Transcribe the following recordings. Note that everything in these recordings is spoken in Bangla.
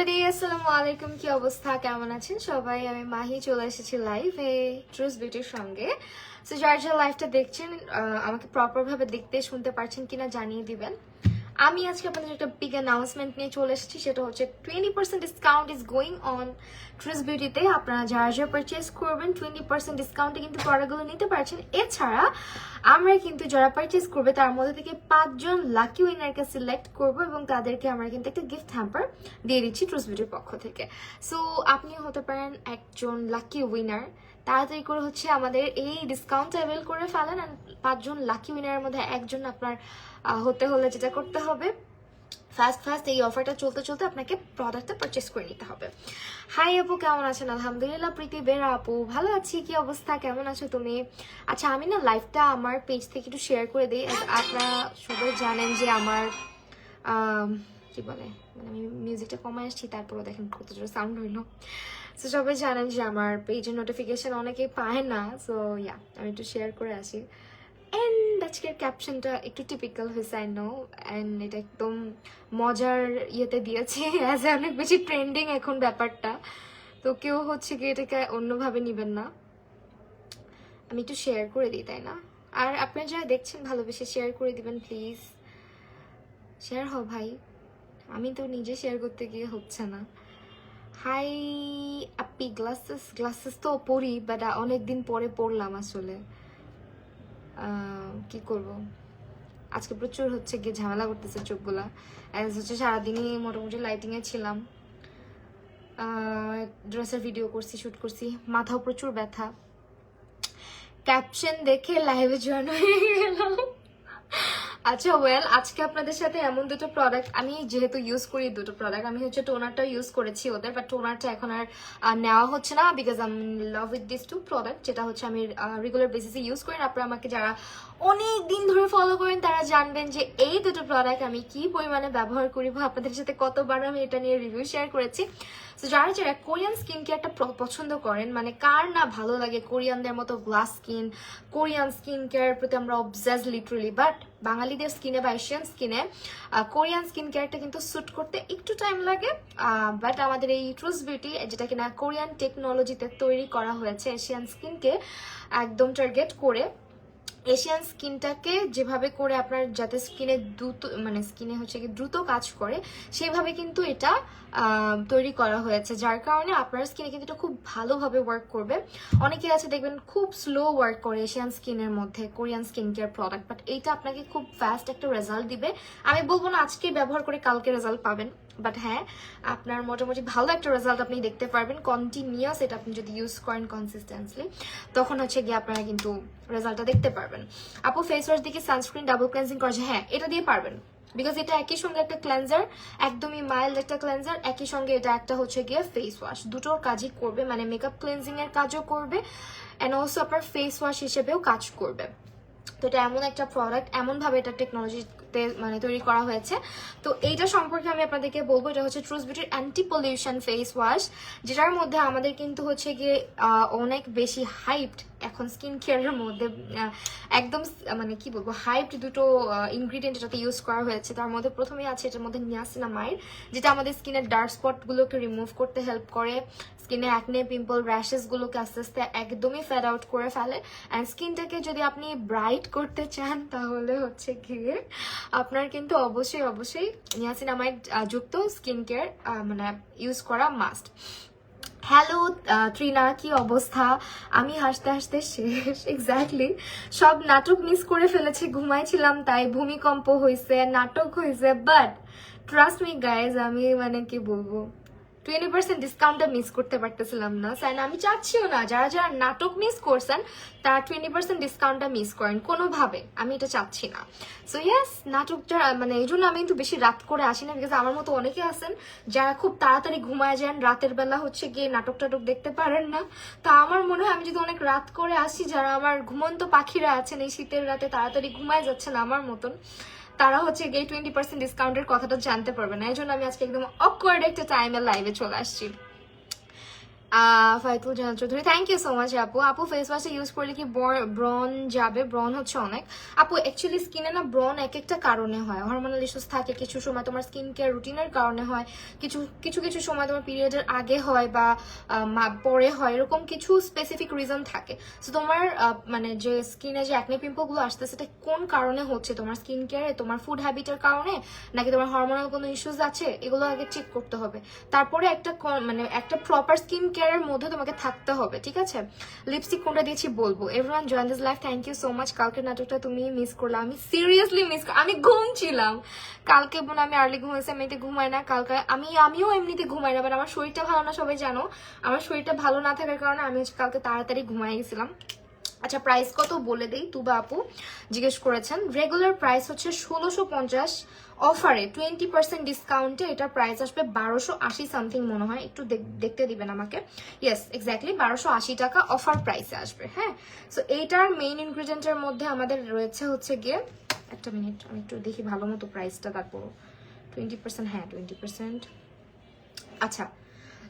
এভরিবডি আসসালামু আলাইকুম, কি অবস্থা, কেমন আছেন সবাই? আমি মাহি চলে এসেছি লাইভে ট্রুস বিউটির সঙ্গে। সো যার যার লাইভটা দেখছেন আমাকে প্রপার ভাবে দেখতে শুনতে পারছেন কিনা জানিয়ে দিবেন। আমি আজকে আপনাদের একটা বিগ অ্যানাউন্সমেন্ট নিয়ে চলে এসেছি, সেটা হচ্ছে 20% discount is going on Truss বিউটিতে। আপনারা যারা যারা পারচেস করবেন 20% ডিসকাউন্টে কিন্তু প্রোডাক্টগুলো নিতে পারছেন। এছাড়া আমরা কিন্তু যারা পারচেস করবে তার মধ্যে থেকে 5 জন লাকি উইনারকে সিলেক্ট করব এবং তাদেরকে আমরা কিন্তু একটা গিফট হ্যাম্পার দিয়ে দিচ্ছি ট্রুস বিউটির পক্ষ থেকে। সো আপনিও হতে পারেন একজন লাকি উইনার। তাড়াতাড়ি করে হচ্ছে আমাদের এই ডিসকাউন্ট অ্যাভেল করে ফেলেন। 5 জন লাকি উইনারের মধ্যে একজন আপনার হতে হলে যেটা করতে হবে, ফার্স্ট এই অফারটা চলতে চলতে আপনাকে প্রোডাক্টটা পারচেস করে নিতে হবে। হাই আপু, কেমন আছেন? আলহামদুলিল্লাহ প্রীতি বেরা আপু, ভালো আছি। কি অবস্থা, কেমন আছো তুমি? আচ্ছা, আমি না লাইভটা আমার পেজ থেকে একটু শেয়ার করে দিই। আপনারা সবাই জানেন যে আমার কি বলে, মানে আমি মিউজিকটা কমায় আসছি, তারপরে দেখেন কত জোরে সাউন্ড হইলো। সো সবাই জানেন যে আমার পেজের নোটিফিকেশন অনেকেই পায় না। সো ইয়া, আমি একটু শেয়ার করে আসি। অ্যান্ড আজকের ক্যাপশনটা একটু টিপিক্যাল হয়েছে, আই নো, অ্যান্ড এটা একদম মজার ইয়েতে দিয়েছে, অ্যাজ এ অনেক বেশি ট্রেন্ডিং এখন ব্যাপারটা। তো কেউ হচ্ছে কি এটাকে অন্যভাবে নেবেন না, আমি একটু শেয়ার করে দিই, তাই না? আর আপনারা যারা দেখছেন ভালোবেসে শেয়ার করে দিবেন প্লিজ। শেয়ার হও ভাই, আমি তো নিজে শেয়ার করতে গিয়ে হচ্ছে না। হাই আপি, গ্লাসেস তো পরি, বাট অনেকদিন পরে পড়লাম আসলে। কি করব, আজকে প্রচুর হচ্ছে গিয়ে ঝামেলা করতেছে চোখগুলা। হচ্ছে সারাদিনই মোটামুটি লাইটিংয়ে ছিলাম, ড্রেসের ভিডিও করছি, শ্যুট করছি, মাথাও প্রচুর ব্যথা। ক্যাপশন দেখে লাইভে জয়েন হয়ে গেলাম। আচ্ছা ওয়েল, আজকে আপনাদের সাথে এমন দুটো প্রোডাক্ট, আমি যেহেতু ইউজ করি দুটো প্রোডাক্ট, আমি হচ্ছে টোনারটা ইউজ করেছি ওদের, বাট টোনারটা এখন আর নেওয়া হচ্ছে না because I love with this two product, যেটা হচ্ছে আমি রেগুলার বেসিসে ইউজ করি। আপনারা আমাকে যারা অনেক দিন ধরে ফলো করেন তারা জানবেন যে এই দুটো প্রোডাক্ট আমি কি পরিমাণে ব্যবহার করি, আপনাদের সাথে কতবার আমি এটা নিয়ে রিভিউ শেয়ার করেছি। তো যারা যারা কোরিয়ান স্কিন কেয়ারটা পছন্দ করেন, মানে কার না ভালো লাগে কোরিয়ানদের মতো glass skin, Korean skin care প্রতি আমরা অবজেস লিটারালি, বাট বাঙালিদের স্কিনে বা এশিয়ান স্কিনে কোরিয়ান স্কিন কেয়ারটা কিন্তু স্যুট করতে একটু টাইম লাগে। বাট আমাদের এই ট্রুস বিউটি, যেটা কিনা কোরিয়ান টেকনোলজিতে তৈরি করা হয়েছে এশিয়ান স্কিনকে একদম টার্গেট করে, এশিয়ান স্কিনটাকে যেভাবে করে আপনার যাতে স্কিনে দ্রুত, মানে স্কিনে হচ্ছে কি দ্রুত কাজ করে, সেভাবে কিন্তু এটা তৈরি করা হয়েছে, যার কারণে আপনার স্কিনে কিন্তু এটা খুব ভালোভাবে ওয়ার্ক করবে। অনেকে আছে দেখবেন খুব স্লো ওয়ার্ক করে এশিয়ান স্কিনের মধ্যে Korean skin care product, but এইটা আপনাকে খুব ফাস্ট একটা রেজাল্ট দিবে। আমি বলবো না আজকে ব্যবহার করে কালকে রেজাল্ট পাবেন, বাট হ্যাঁ আপনার মোটামুটি ভালো একটা রেজাল্ট আপনি দেখতে পারবেন কন্টিনিউয়াস। এটা আপনি যদি ইউজ করেন কনসিস্টেন্সলি, তখন হচ্ছে গিয়ে আপনারা কিন্তু রেজাল্টটা দেখতে পারবেন। আপু ফেস ওয়াশ দিকে সানস্ক্রিন ডাবল ক্লেন্সিং করেছে, হ্যাঁ এটা দিয়ে পারবেন, বিকজ এটা একই সঙ্গে একটা ক্লেন্সার, একদমই মাইল্ড একটা ক্লেন্সার, একই সঙ্গে এটা একটা হচ্ছে গিয়ে ফেস ওয়াশ, দুটোর কাজই করবে, মানে মেকআপ ক্লেন্সিং এর কাজও করবে অ্যান্ড অলসো আপনার ফেস ওয়াশ হিসেবেও কাজ করবে। তো এটা এমন একটা প্রোডাক্ট, এমনভাবে এটা টেকনোলজিতে মানে তৈরি করা হয়েছে। তো এইটা সম্পর্কে আমি আপনাদেরকে বলবো, এটা হচ্ছে ট্রুস বিউটির অ্যান্টি পলিউশন ফেস ওয়াশ, যেটার মধ্যে আমাদের কিন্তু হচ্ছে গিয়ে অনেক বেশি হাইপড এখন স্কিন কেয়ারের মধ্যে একদম মানে কি বলবো হাইপড দুটো ইনগ্রিডিয়েন্ট এটাতে ইউজ করা হয়েছে। তার মধ্যে প্রথমেই আছে এটার মধ্যে নিয়াসিনামাইড, যেটা আমাদের স্কিনের ডার্ক স্পটগুলোকে রিমুভ করতে হেল্প করে, স্কিনে অ্যাকনে, পিম্পল, র্যাশেসগুলোকে আস্তে আস্তে একদমই ফেড আউট করে ফেলে। অ্যান্ড স্কিনটাকে যদি আপনি ব্রাইট করতে চান তাহলে হচ্ছে গিয়ে আপনার কিন্তু অবশ্যই নিয়াসিনামাইড যুক্ত স্কিন কেয়ার মানে ইউজ করা মাস্ট। হ্যালো ট্রিনা, কি অবস্থা? আমি হাসতে হাসতে শেষ, এক্স্যাক্টলি সব নাটক মিস করে ফেলেছি, ঘুমাইছিলাম তাই, ভূমিকম্প হয়েছে, নাটক হয়েছে, বাট ট্রাস্ট মি গাইজ, আমি মানে কি বলবো 20% ডিসকাউন্টটা মিস করতে পারতেছিলাম না, তাই না? আমি চাচ্ছিও না যারা যারা নাটক মিস করছেন তারা 20% ডিসকাউন্টটা মিস করেন কোনোভাবে, আমি এটা চাচ্ছি না। সো ইয়েস, নাটকটা মানে এই জন্য আমি একটু বেশি রাত করে আসি না, বিকজ আমার মতো অনেকে আছেন যারা খুব তাড়াতাড়ি ঘুমায় যান, রাতের বেলা হচ্ছে গিয়ে নাটক টাটক দেখতে পারেন না। তা আমার মনে হয় আমি যদি অনেক রাত করে আসি, যারা আমার ঘুমন্ত পাখিরা আছেন এই শীতের রাতে তাড়াতাড়ি ঘুমায় যাচ্ছেন আমার মতন, তারা হচ্ছে গিয়ে 20% ডিসকাউন্টের কথাটা জানতে পারবে না। এই জন্য আমি আজকে একদম অকওয়ার্ড একটা টাইমে লাইভে চলে আসছি। Faitul Jahan Chowdhury, thank you so much আপু। আপু ফেস ওয়াশে ইউজ করলে কি ব্রন যাবে? ব্রন হচ্ছে অনেক আপু, অ্যাকচুয়ালি স্কিনে না ব্রন এক একটা কারণে হয়, হরমোনাল ইস্যুস থাকে, কিছু সময় তোমার স্কিন কেয়ার রুটিনের কারণে হয়, কিছু কিছু কিছু সময় তোমার পিরিয়ডের আগে হয় বা পরে হয়, এরকম কিছু স্পেসিফিক রিজন থাকে। সো তোমার মানে যে স্কিনে যে অ্যাকনে পিম্পলগুলো আসছে সেটা কোন কারণে হচ্ছে, তোমার স্কিন কেয়ারে, তোমার ফুড হ্যাবিটের কারণে, নাকি তোমার হরমোনাল কোনো ইস্যুস আছে, এগুলো আগে চেক করতে হবে। তারপরে একটা মানে একটা প্রপার স্কিন কেয়ারের মধ্যে তোমাকে থাকতে হবে, ঠিক আছে? লিপস্টিক কোনটা দিয়েছি বলবো। Everyone join this life, thank you so much. কালকের নাটকটা তুমি মিস করলে, আমি সিরিয়াসলি মিস, আমি ঘুমছিলাম কালকে বোন, আমি আর্লি ঘুমাইছি, এমনিতে ঘুমাই না কালকে, আমিও এমনিতে ঘুমাই না, বাট আমার শরীরটা ভালো না, সবাই জানো আমার শরীরটা ভালো না থাকার কারণে আমি হচ্ছে কালকে তাড়াতাড়ি ঘুমাই গেছিলাম। আচ্ছা প্রাইস কত বলে দেই, তুবা আপু জিজ্ঞেস করেছেন। রেগুলার প্রাইস হচ্ছে 1650, অফারে 20% ডিসকাউন্টে এটার প্রাইস আসবে 1280 সামথিং মনে হয়, একটু দেখতে দিবেন আমাকে। ইয়েস এক্স্যাক্টলি 1280 টাকা অফার প্রাইসে আসবে। হ্যাঁ, সো এইটার মেইন ইনগ্রিডিয়েন্টের মধ্যে আমাদের রয়েছে হচ্ছে গিয়ে, একটা মিনিট আমি একটু দেখি ভালো মতো প্রাইসটা, তারপর 20%, হ্যাঁ 20%। আচ্ছা,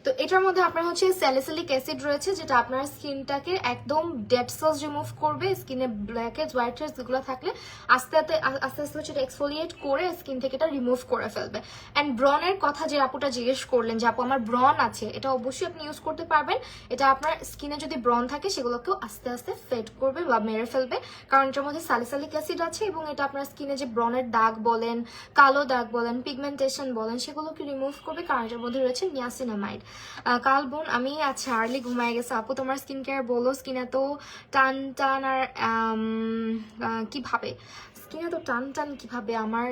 তো এটার মধ্যে আপনার হচ্ছে স্যালিসিলিক অ্যাসিড রয়েছে, যেটা আপনার স্কিনটাকে একদম ডেড সেলস রিমুভ করবে, স্কিনে ব্ল্যাক হেডস হোয়াইট হেডস এগুলো থাকলে আস্তে আস্তে আস্তে আস্তে হচ্ছে এক্সফোলিয়েট করে স্কিন থেকে এটা রিমুভ করে ফেলবে। অ্যান্ড ব্রনের কথা যে আপুটা জিজ্ঞেস করলেন যে আপু আমার ব্রন আছে, এটা অবশ্যই আপনি ইউজ করতে পারবেন। এটা আপনার স্কিনে যদি ব্রন থাকে সেগুলোকেও আস্তে আস্তে ফেড করবে বা মেরে ফেলবে, কারণ এটার মধ্যে স্যালিসিলিক অ্যাসিড আছে এবং এটা আপনার স্কিনে যে ব্রনের দাগ বলেন, কালো দাগ বলেন, পিগমেন্টেশন বলেন, সেগুলোকে রিমুভ করবে, কারণ এটার মধ্যে রয়েছে নিয়াসিনামাইড। কাল বোন আমি আচ্ছা আর্লি ঘুমাই গেছে আপু, তোমার স্কিন কেয়ার বলো, স্কিন এত টান টান আর কিভাবে, স্কিন এত টান টান কিভাবে আমার,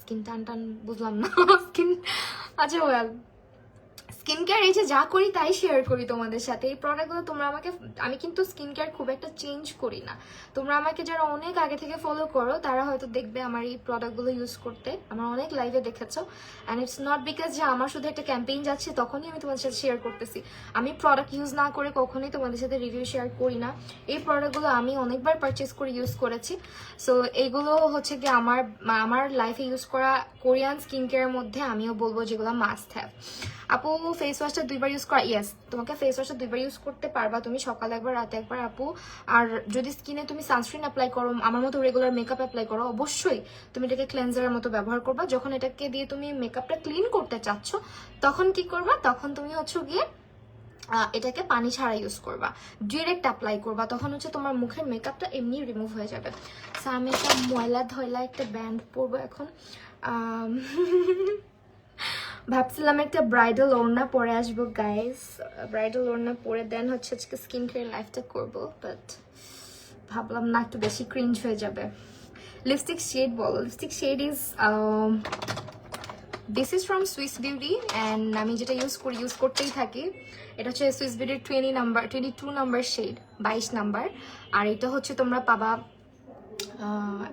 স্কিন টান টান বুঝলাম না স্কিন, আচ্ছা ওয়েল স্কিন কেয়ার এই যে যা করি তাই শেয়ার করি তোমাদের সাথে। এই প্রোডাক্টগুলো তোমরা আমাকে, আমি কিন্তু স্কিন কেয়ার খুব একটা চেঞ্জ করি না, তোমরা আমাকে যারা অনেক আগে থেকে ফলো করো তারা হয়তো দেখবে আমার এই প্রোডাক্টগুলো ইউজ করতে, আমার অনেক লাইভে দেখেছো। অ্যান্ড ইটস নট বিকজ যে আমার শুধু একটা ক্যাম্পেইন যাচ্ছে তখনই আমি তোমাদের সাথে শেয়ার করতেছি, আমি প্রোডাক্ট ইউজ না করে কখনোই তোমাদের সাথে রিভিউ শেয়ার করি না। এই প্রোডাক্টগুলো আমি অনেকবার পারচেস করে ইউজ করেছি। সো এইগুলো হচ্ছে কি আমার লাইফে ইউজ করা কোরিয়ান স্কিন কেয়ারের মধ্যে আমিও বলবো যেগুলো মাস্ট হ্যাভ। আপু ফেস ওয়াশটা 2বার ইউজ করা, ইয়েস তোমাকে ফেস ওয়াশটা 2বার ইউজ করতে পারবা তুমি, সকালে একবার রাতে একবার আপু। আর যদি স্কিনে তুমি সানস্ক্রিন অ্যাপ্লাই করো, আমার মতো রেগুলার মেকআপ অ্যাপ্লাই করো, অবশ্যই তুমি এটাকে ক্লেন্সারের মতো ব্যবহার করবা। যখন এটাকে দিয়ে তুমি মেকআপটা ক্লিন করতে চাচ্ছ তখন কি করবা, তখন তুমি হচ্ছে গিয়ে এটাকে পানি ছাড়া ইউজ করবা, ডিরেক্ট অ্যাপ্লাই করবা, তখন হচ্ছে তোমার মুখের মেকআপটা এমনি রিমুভ হয়ে যাবে। সো আমি একটা ময়লা ধয়লা একটা ব্যান্ড পরবো এখন। ভাবছিলাম একটা ব্রাইডাল ওড়না পরে আসবো গাইস, ব্রাইডাল ওড়না পরে দেন হচ্ছে আজকে স্কিন কেয়ার লাইফটা করবো, বাট ভাবলাম না একটু বেশি ক্রিঞ্জ হয়ে যাবে। লিপস্টিক শেড বলো, lipstick shade is this is from Swiss Beauty and আমি যেটা ইউজ করতেই থাকি, এটা হচ্ছে সুইস বিউটির 22 নাম্বার শেড, 22 নাম্বার। আর এটা হচ্ছে তোমরা পাবা,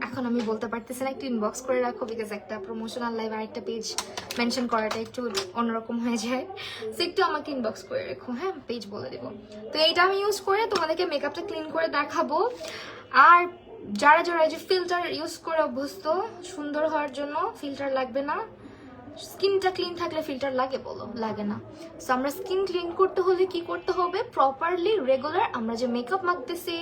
এখন আমি বলতে পারতেছি না, একটু ইনবক্স করে রাখো, বিকজ একটা প্রমোশনাল লাইভ আর একটা পেজ মেনশন করাটা একটু অন্যরকম হয়ে যায়, সো একটু আমাকে ইনবক্স করে রেখো, হ্যাঁ পেজ বলে দেবো। তো এইটা আমি ইউজ করে তোমাদেরকে মেকআপটা ক্লিন করে দেখাবো। আর যারা যারা এই যে ফিল্টার ইউজ করে অভ্যস্ত সুন্দর হওয়ার জন্য, ফিল্টার লাগবে না, স্কিনটা ক্লিন থাকলে ফিল্টার লাগে বলো, লাগে না। সো আমরা স্কিন ক্লিন করতে হলে কি করতে হবে, প্রপারলি রেগুলার আমরা যে মেকআপ মাখতেছি,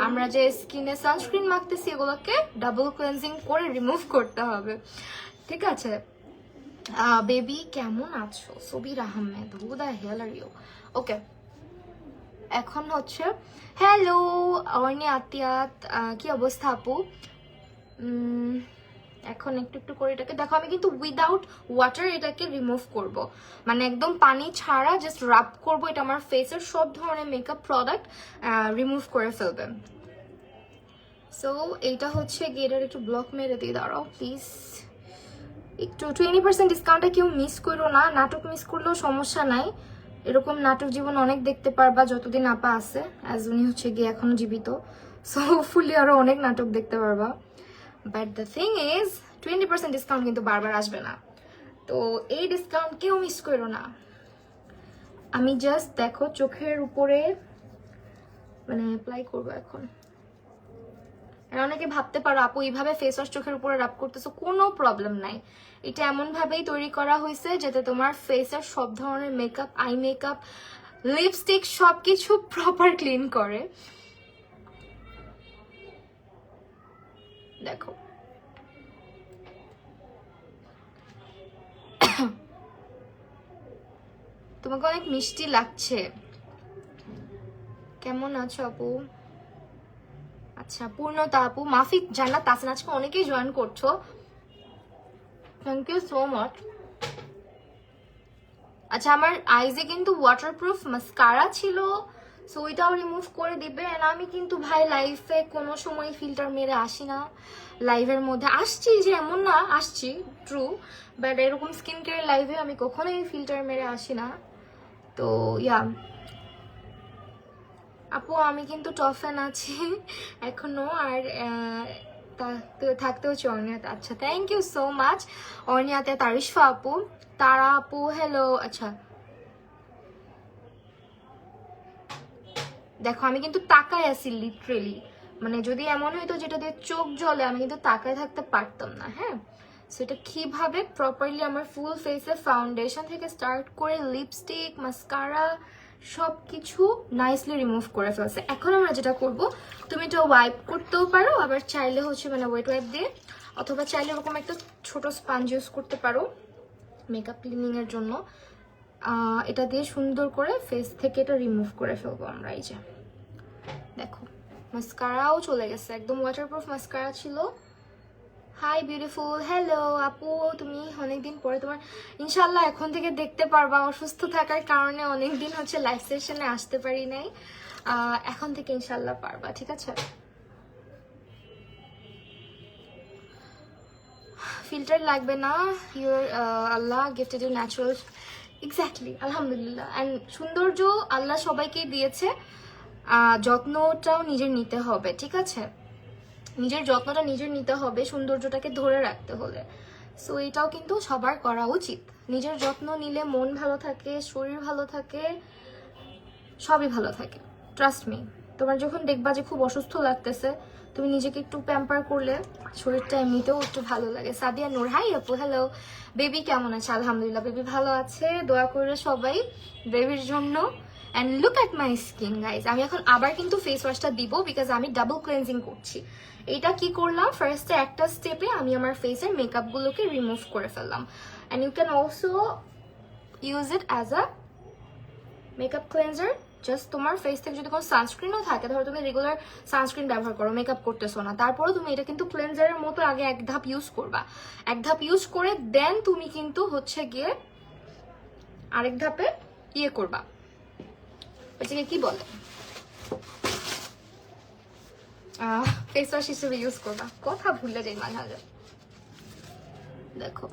আমরা যে স্কিনে সানস্ক্রিন মাখতেছি, এগুলোকে ডাবল ক্লেন্সিং করে রিমুভ করতে হবে, ঠিক আছে? বেবি কেমন আছো, Sabir Ahmed, who the hell are you? Okay, এখন হচ্ছে হ্যালো অর্নি আতিয়াত, কি অবস্থা আপু? এখন একটু একটু করে এটাকে দেখো, আমি কিন্তু উইদাউট ওয়াটার এটাকে রিমুভ করব, মানে একদম পানি ছাড়া জাস্ট রাব করব, এটা আমার ফেসের সব ধরনের মেকআপ প্রোডাক্ট রিমুভ করে ফেলবে। সো এইটা হচ্ছে গেটের একটু ব্লক মেরে দিয়ে দাঁড়াও প্লিজ, একটু 20% ডিসকাউন্টে কেউ মিস করো না, নাটক মিস করলেও সমস্যা নাই, এরকম নাটক জীবন অনেক দেখতে পারবা যতদিন আপা আছে, অ্যাজ উনি হচ্ছে গিয়ে এখনো জীবিত, সো ফুলি আরো অনেক নাটক দেখতে পারবা। But the thing is 20% discount কিন্তু বারবার আসবে না, তো এই ডিসকাউন্ট কেউ মিস করো না। আমি জাস্ট দেখো চোখের উপরে মানে অ্যাপ্লাই করবো এখন, আর অনেকে ভাবতে পারো আপু এইভাবে ফেস ওয়াশ চোখের উপরে রাব করতেছো, কোনো প্রবলেম নাই। এটা এমন ভাবেই তৈরি করা হয়েছে যাতে তোমার ফেসের সব ধরনের মেকআপ, আই মেকআপ, লিপস্টিক সবকিছু প্রপার ক্লিন করে। দেখো তোমাকে অনেক মিষ্টি লাগছে। কেমন আছো আপু? আচ্ছা, পূর্ণতা আপু, মাফিক, জান্নাত, তাসনা, আজকে অনেকেই জয়েন করছো, থ্যাংক ইউ সো মাচ। আচ্ছা, আমার আইজে কিন্তু ওয়াটারপ্রুফ মাস্কারা ছিল, সো ওইটাও রিমুভ করে দিবে। এন্ড আমি কিন্তু ভাই লাইফে কোনো সময় ফিল্টার মেরে আসি না। লাইভের মধ্যে আসছি যে এমন না, আসছি ট্রু, বাট এরকম স্কিন কেয়ার লাইভে আমি কখনোই ফিল্টার মেরে আসি না। তো ইয়া আপু, আমি কিন্তু টপ ফ্যান আছি এখনো, আর থাকতেও হচ্ছে অর্নিয়াতে। আচ্ছা, থ্যাংক ইউ সো মাচ অর্নিয়াতে, তারিশফা আপু, তারা আপু, হ্যালো। আচ্ছা দেখো, আমি কিন্তু তাকায় আছি লিটারেলি, মানে যদি এমন হইতো যেটা দিয়ে চোখ জ্বলে, আমি কিন্তু তাকায় থাকতে পারতাম না। হ্যাঁ, সেটা কিভাবে প্রপারলি আমার ফুল ফেসে ফাউন্ডেশন থেকে স্টার্ট করে লিপস্টিক, মাস্কারা সবকিছু নাইসলি রিমুভ করে ফেলছে। এখন আমরা যেটা করব, তুমি এটা ওয়াইপ করতেও পারো, আবার চাইলে হচ্ছে মানে ওয়েট ওয়াইপ দিয়ে, অথবা চাইলে এরকম একটা ছোট স্পাঞ্জ ইউজ করতে পারো মেকআপ ক্লিনিং এর জন্য। এটা দিয়ে সুন্দর করে ফেস থেকে এটা রিমুভ করে ফেলবো আমরা। এই যে দেখো, মাস্কারাও চলে গেছে, একদম ওয়াটারপ্রুফ মাস্কারা ছিল। হাই বিউটিফুল, হ্যালো আপু, তুমি অনেকদিন পরে, তোমার ইনশাল্লাহ এখন থেকে দেখতে পারবা। অসুস্থ থাকার কারণে অনেকদিন হচ্ছে লাইভ সেশনে আসতে পারি নাই, এখন থেকে ইনশাল্লাহ পারবা, ঠিক আছে? ফিল্টার লাগবে না, your Allah gifted you natural. Exactly, আলহামদুলিল্লাহ। অ্যান্ড সৌন্দর্য আল্লাহ সবাইকেই দিয়েছে, যত্নটাও নিজের নিতে হবে, ঠিক আছে? নিজের যত্নটা নিজের নিতে হবে সৌন্দর্যটাকে ধরে রাখতে হলে। সো এটাও কিন্তু সবার করা উচিত। নিজের যত্ন নিলে মন ভালো থাকে, শরীর ভালো থাকে, সবই ভালো থাকে। ট্রাস্ট মি, তোমার যখন দেখবা যে খুব অসুস্থ লাগতেছে, তুমি নিজেকে একটু প্যাম্পার করলে শরীরটা এমনিতেও একটু ভালো লাগে। সাদিয়া নূর, হাই আপু, হ্যালো। বেবি কেমন আছে? আলহামদুলিল্লাহ, বেবি ভালো আছে, দোয়া করে সবাই বেবির জন্য। And look at my skin guys. আমি এখন আবার কিন্তু ফেস ওয়াশটা দিব, বিকজ আমি ডাবল ক্লেন্সিং করছি। এটা কি করলাম, ফার্স্টে একটা স্টেপে আমি আমার ফেসের মেকআপগুলোকে রিমুভ করে ফেললাম। And you can also use it as a makeup cleanser. Just তোমার ফেস থেকে যদি কোনো সানস্ক্রিনও থাকে, ধরো তুমি রেগুলার সানস্ক্রিন ব্যবহার করো, মেকআপ করতেছো না, তারপরে তুমি এটা কিন্তু ক্লেন্সারের মতো আগে এক ধাপ ইউজ করবা। এক ধাপ ইউজ করে দেন তুমি কিন্তু হচ্ছে গিয়ে আরেক ধাপে ইয়ে করবা, ওইটাকে কি বলে, ফেস ওয়াশ হিসেবে ইউজ করবা। কথা ভুলে যাই মাঝে মাঝে। দেখো,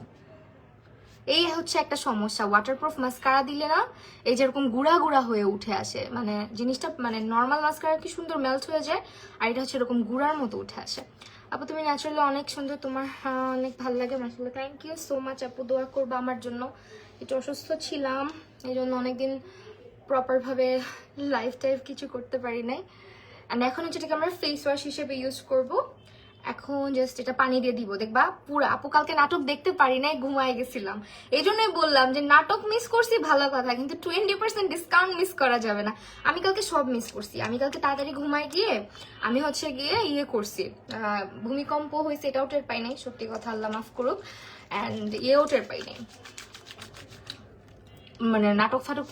এই হচ্ছে একটা সমস্যা, ওয়াটারপ্রুফ মাস্কারা দিলে না এই যেরকম গুঁড়া গুঁড়া হয়ে উঠে আসে, মানে জিনিসটা, মানে নর্মাল মাস্কারা কি সুন্দর মেল্ট হয়ে যায়, আর এটা হচ্ছে এরকম গুঁড়ার মতো উঠে আসে। আপু তুমি ন্যাচারালি অনেক সুন্দর, তোমার অনেক ভালো লাগে মাশাআল্লাহ। থ্যাংক ইউ সো মাচ আপু, দোয়া করবা আমার জন্য। একটু অসুস্থ ছিলাম, এই জন্য অনেকদিন প্রপারভাবে লাইফ টাইফ কিছু করতে পারি নাই। অ্যান্ড এখন হচ্ছে এটাকে আমরা ফেস ওয়াশ হিসেবে ইউজ করব। এখন জাস্ট এটা পানি দিয়ে দিব, দেখবা পুরো। আপু কালকে নাটক দেখতে পারি নাই, ঘুমায় গেছিলাম, এই জন্যই বললাম যে নাটক মিস করছি ভালো কথা, কিন্তু 20% ডিসকাউন্ট মিস করা যাবে না। আমি কালকে সব মিস করছি, আমি কালকে তাড়াতাড়ি ঘুমায় গিয়ে আমি হচ্ছে গিয়ে ইয়ে করছি, ভূমিকম্প হয়েছে এটাও টের পাই নাই, সত্যি কথা, আল্লাহ মাফ করুক। অ্যান্ড ইয়েও টের পাই নাই, মানে নাটক ফাটক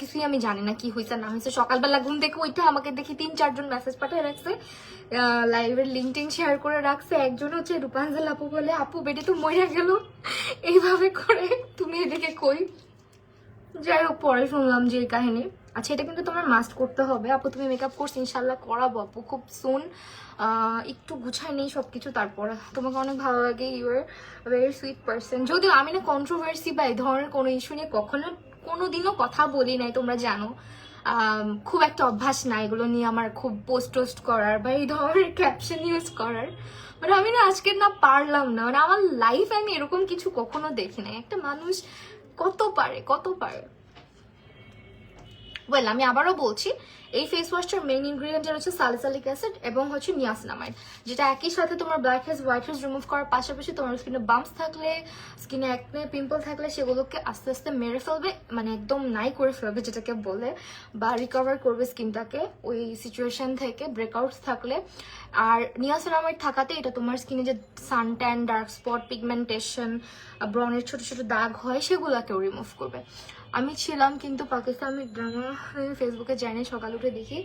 কিছুই আমি জানি না কি হয়েছে না হয়েছে। সকালবেলা ঘুম থেকে ওইটা আমাকে দেখি 3-4 জন মেসেজ পাঠিয়ে রাখছে, লাইভের লিঙ্ক টিঙ্ক শেয়ার করে রাখছে। একজন হচ্ছে রূপাঞ্জল আপু বলে, আপু বেটে তো মরে গেল এইভাবে করে, তুমি এদিকে কই। যাই হোক, পরে শুনলাম যে এই কাহিনী। আচ্ছা, এটা কিন্তু তোমার মাস্ট করতে হবে আপু, তুমি মেকআপ কোর্স ইনশাল্লাহ করাবো আপু খুব সুন। একটু গুছাই নেই সবকিছু, তারপরে তোমাকে অনেক ভালো লাগে, you are very sweet person. যদিও আমি না কন্ট্রোভার্সি বা এই ধরনের কোনো ইস্যু নিয়ে কখনো কোনোদিনও কথা বলি নাই, তোমরা জানো। খুব একটা অভ্যাস না এগুলো নিয়ে আমার, খুব পোস্ট টোস্ট করার বা এই ধরনের ক্যাপশন ইউজ করার। মানে আমি না আজকে না পারলাম না, মানে আমার লাইফ আমি এরকম কিছু কখনো দেখি নাই। একটা মানুষ কত পারে, কত পারে। ওয়েল আমি আবারও বলছি, এই ফেস ওয়াশটার মেইন ইনগ্রিডিয়েন্ট হচ্ছে স্যালিসাইলিক অ্যাসিড এবং হচ্ছে নিয়াসিনামাইড, যেটা একই সাথে তোমার blackheads whiteheads remove করার পাশাপাশি তোমার স্কিনে বাম্পস থাকলে, স্কিনে একনে পিম্পল থাকলে সেগুলোকে আস্তে আস্তে মেরে ফেলবে, মানে একদম নাই করে ফেলবে যেটাকে বলে, বা রিকভার করবে স্কিনটাকে ওই সিচুয়েশন থেকে, ব্রেকআউটস থাকলে। আর নিয়াসিনামাইড থাকাতে এটা তোমার স্কিনে যে সানট্যান, ডার্ক স্পট, পিগমেন্টেশন, ব্রনের ছোট ছোট দাগ হয় সেগুলোকেও রিমুভ করবে। আমি ছিলাম কিন্তু পাকিস্তানি ড্রামা ফেসবুকে জানি, সকাল উঠে দেখি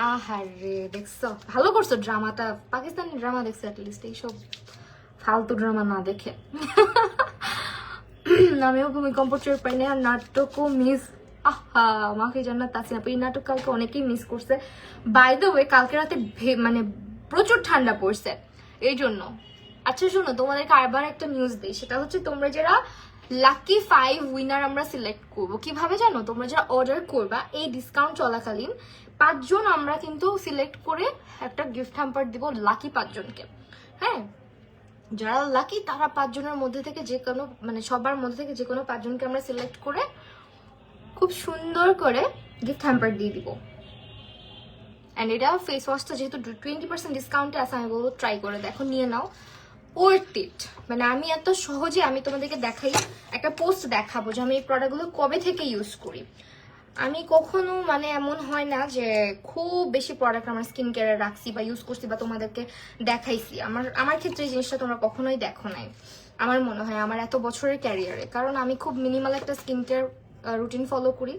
আহারে দেখছো, ভালো করছো ড্রামাটা, পাকিস্তানি ড্রামা দেখছো অ্যাটলিস্ট, এইসব ফালতু ড্রামা না দেখে। আমিও ভূমিকম্প চোর পাই না, আর নাটকও মিস, আহা মাকে জান্নাত তাসিন আপু, এই নাটক কালকে অনেকেই মিস করছে। বাই দ্য ওয়ে কালকে রাতে মানে প্রচুর ঠান্ডা পড়ছে এই জন্য। আচ্ছা শোনো, তোমাদেরকে আবার একটা নিউজ দিই, সেটা হচ্ছে তোমরা যারা লাকি 5 উইনার আমরা সিলেক্ট করবো কিভাবে জানো, তোমরা যারা অর্ডার করবা এই ডিসকাউন্ট চলাকালীন 5 জন আমরা কিন্তু সিলেক্ট করে একটা গিফট হ্যাম্পার দিব লাকি 5 জনকে। হ্যাঁ, যারা লাকি তারা 5 জনের মধ্যে থেকে যে কোনো, মানে সবার মধ্যে থেকে যে কোনো 5 জনকে আমরা সিলেক্ট করে খুব সুন্দর করে গিফট হ্যাম্পার দিয়ে দিব। অ্যান্ড এটা ফেস ওয়াশটা যেহেতু 20% ডিসকাউন্টে আছে, আমি বলবো ট্রাই করে দেখো, নিয়ে নাও, ওয়ার্থ ইট। মানে আমি এত সহজে আমি তোমাদেরকে দেখাই, একটা পোস্ট দেখাবো যে আমি এই প্রোডাক্টগুলো কবে থেকে ইউজ করি। আমি কখনো মানে এমন হয় না যে খুব বেশি প্রোডাক্ট আমার স্কিন কেয়ারে রাখছি বা ইউজ করছি বা তোমাদেরকে দেখাইছি। আমার ক্ষেত্রে এই জিনিসটা তোমরা কখনোই দেখো নাই আমার মনে হয় আমার এত বছরের ক্যারিয়ারে, কারণ আমি খুব মিনিমাল একটা স্কিন কেয়ার রুটিন ফলো করি,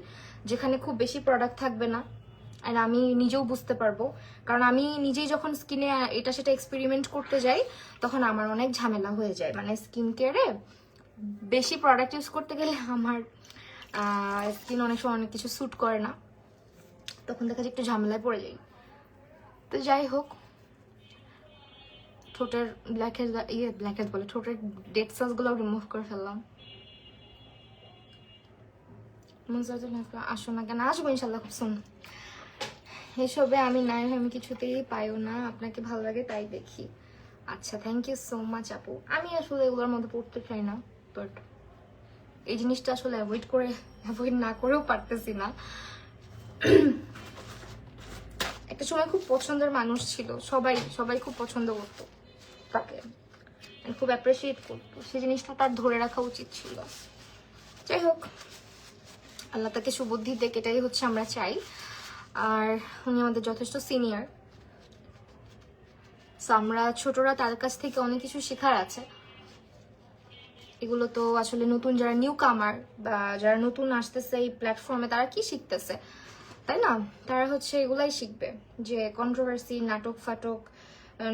যেখানে খুব বেশি প্রোডাক্ট থাকবে না। আর আমি নিজেও বুঝতে পারবো, কারণ আমি নিজেই যখন স্কিনে এটা সেটা এক্সপেরিমেন্ট করতে যাই তখন আমার অনেক ঝামেলা হয়ে যায়। মানে স্কিন কেয়ারে বেশি প্রোডাক্ট ইউজ করতে গেলে আমার স্কিন অনেক সময় অনেক কিছু স্যুট করে না, তখন দেখা যায় একটু ঝামেলায় পড়ে যাই। তো যাই হোক, ঠোঁটের ব্ল্যাকহেড বলে ঠোঁটের ডেড সেলসগুলো রিমুভ করে ফেললাম। আসো না কেন, আসবো ইনশাল্লাহ খুব সুন। এসবে আমি নাই, আমি কিছুতেই পাইও না, আপনাকে ভালো লাগে তাই দেখি। আচ্ছা, থ্যাংক ইউ সো মাচ আপু। আমি আসলে এগুলোর মধ্যে পড়তে চাই না, বাট এই জিনিসটা আসলে অ্যাভয়েড না করেও পারতেছি না। একটা সময় খুব পছন্দের মানুষ ছিল, সবাই খুব পছন্দ করতো তাকে, খুব অ্যাপ্রিসিয়েট করতো, সেই জিনিসটা তার ধরে রাখা উচিত ছিল। যাই হোক, আল্লাহ তাকে সুবুদ্ধি দেখ, এটাই হচ্ছে আমরা চাই। আর উনি আমাদের যথেষ্ট সিনিয়র, আমরা ছোটরা, তার কাছ থেকে অনেক কিছু শেখার আছে। এগুলো তো আসলে নতুন যারা নিউ কামার বা যারা নতুন আসতেছে এই প্ল্যাটফর্মে, তারা কি শিখতেছে তাই না, তারা হচ্ছে এগুলাই শিখবে, যে কন্ট্রোভার্সি, নাটক ফাটক,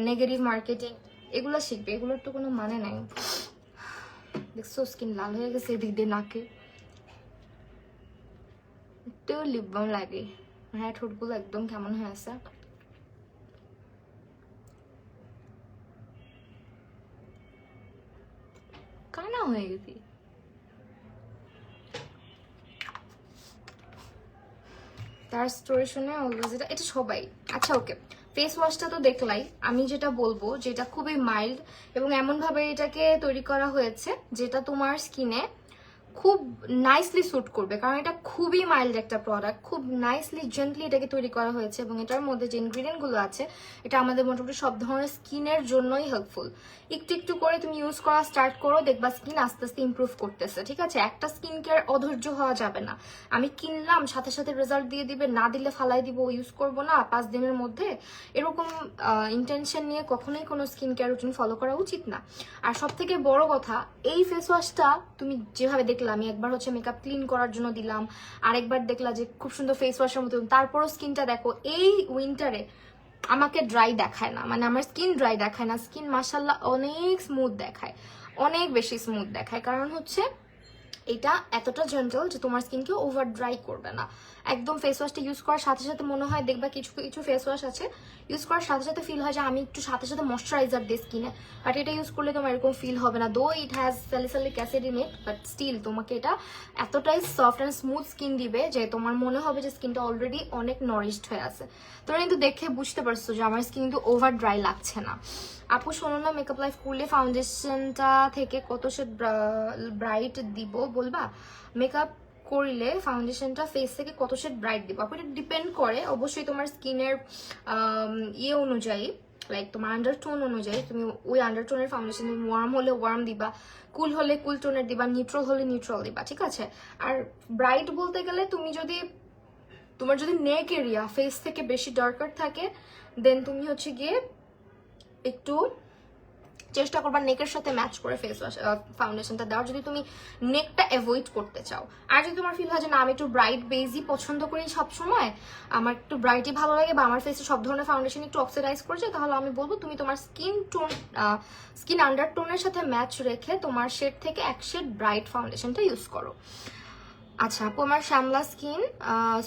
নেগেটিভ মার্কেটিং, এগুলো শিখবে। এগুলোর তো কোনো মানে নাই। দেখছো স্কিন লাল হয়ে গেছে এদিক দিয়ে, নাকে একটু লিপ বাম লাগে, হ্যাঁ ঠোঁটগুলো একদম কেমন হয়ে আছে। কানা হয়ে গেছি। তার স্টোরি শুনে অলওয়েজ এটা সবাই। আচ্ছা ওকে, ফেস ওয়াশটা তো দেখলাই, আমি যেটা বলবো যেটা খুবই মাইল্ড এবং এমনভাবে এটাকে তৈরি করা হয়েছে যেটা তোমার স্কিনে খুব নাইসলি স্যুট করবে, কারণ এটা খুবই মাইল্ড একটা প্রোডাক্ট, খুব নাইসলি জেন্টলি এটাকে তৈরি করা হয়েছে। এবং এটার মধ্যে যে ইনগ্রিডিয়েন্টগুলো আছে এটা আমাদের মোটামুটি সব ধরনের স্কিনের জন্যই হেল্পফুল। একটু একটু করে তুমি ইউজ করা স্টার্ট করো, দেখবা স্কিন আস্তে আস্তে ইমপ্রুভ করতেছে। ঠিক আছে, একটা স্কিন কেয়ার অধৈর্য হওয়া যাবে না। আমি কিনলাম সাথে সাথে রেজাল্ট দিয়ে দিবে, না দিলে ফালাই দিব, ইউজ করবো না 5 দিনের মধ্যে, এরকম ইন্টেনশন নিয়ে কখনোই কোনো স্কিন কেয়ার রুটিন ফলো করা উচিত না। আর সব থেকে বড় কথা, এই ফেস ওয়াশটা তুমি যেভাবে দেখলে, আমি একবার হচ্ছে মেকআপ ক্লিন করার জন্য দিলাম, আরেকবার দেখলা যে খুব সুন্দর ফেস ওয়াশের মতো, তারপরও স্কিনটা দেখো এই উইন্টারে আমাকে ড্রাই দেখায় না, মানে আমার স্কিন ড্রাই দেখায় না, স্কিন মাশাল্লাহ অনেক স্মুথ দেখায়, অনেক বেশি স্মুথ দেখায়। কারণ হচ্ছে এটা এতটা জেন্টাল যে তোমার স্কিনকে ওভার ড্রাই করবে না। একদম ফেস ওয়াশটা ইউজ করার সাথে সাথে মনে হয়, দেখবা কিছু কিছু ফেস ওয়াশ আছে ইউজ করার সাথে সাথে ফিল হয় যে আমি একটু সাথে সাথে ময়শ্চারাইজার দিই স্কিনে, বাট এটা ইউজ করলে তোমার এরকম ফিল হবে না। Though it has salicylic acid in it, but still তোমাকে এটা এতটাই সফট অ্যান্ড স্মুথ স্কিন দিবে যে তোমার মনে হবে যে স্কিনটা অলরেডি অনেক নরিশড হয়ে আছে। তোমরা কিন্তু দেখে বুঝতে পারছো যে আমার স্কিন কিন্তু ওভার ড্রাই লাগছে না। আপু শোনো না, মেকআপ লাইফ করলে ফাউন্ডেশনটা থেকে কত শেড ব্রাইট দিব বলবা? মেকআপ করলে ফাউন্ডেশনটা ফেস থেকে কত শেড ব্রাইট দিব আপু, এটা ডিপেন্ড করে অবশ্যই তোমার স্কিনের ইয়ে অনুযায়ী, লাইক তোমার আন্ডারটোন অনুযায়ী। তুমি ওই আন্ডারটোনের ফাউন্ডেশন ওয়ার্ম হলে ওয়ার্ম দিবা, কুল হলে কুল টোনের দিবা, নিউট্রাল হলে নিউট্রাল দিবা, ঠিক আছে? আর ব্রাইট বলতে গেলে তুমি যদি তোমার যদি নেক এরিয়া ফেস থেকে বেশি ডার্কার থাকে, দেন তুমি হচ্ছে গিয়ে একটু চেষ্টা করবা নেকের সাথে ম্যাচ করে ফেস ওয়াশ ফাউন্ডেশনটা দেওয়ার, যদি তুমি নেকটা অ্যাভয়েড করতে চাও। আর যদি তোমার ফিল হয় যে না আমি একটু ব্রাইট বেজই পছন্দ করি সবসময়, আমার একটু ব্রাইটই ভালো লাগে, বা আমার ফেসে সব ধরনের ফাউন্ডেশন একটু অক্সিডাইজ করছে, তাহলে আমি বলবো তুমি তোমার স্কিন আন্ডারটোনের সাথে ম্যাচ রেখে তোমার শেড থেকে এক শেড ব্রাইট ফাউন্ডেশনটা ইউজ করো। আচ্ছা আপু, আমার শ্যামলা স্কিন,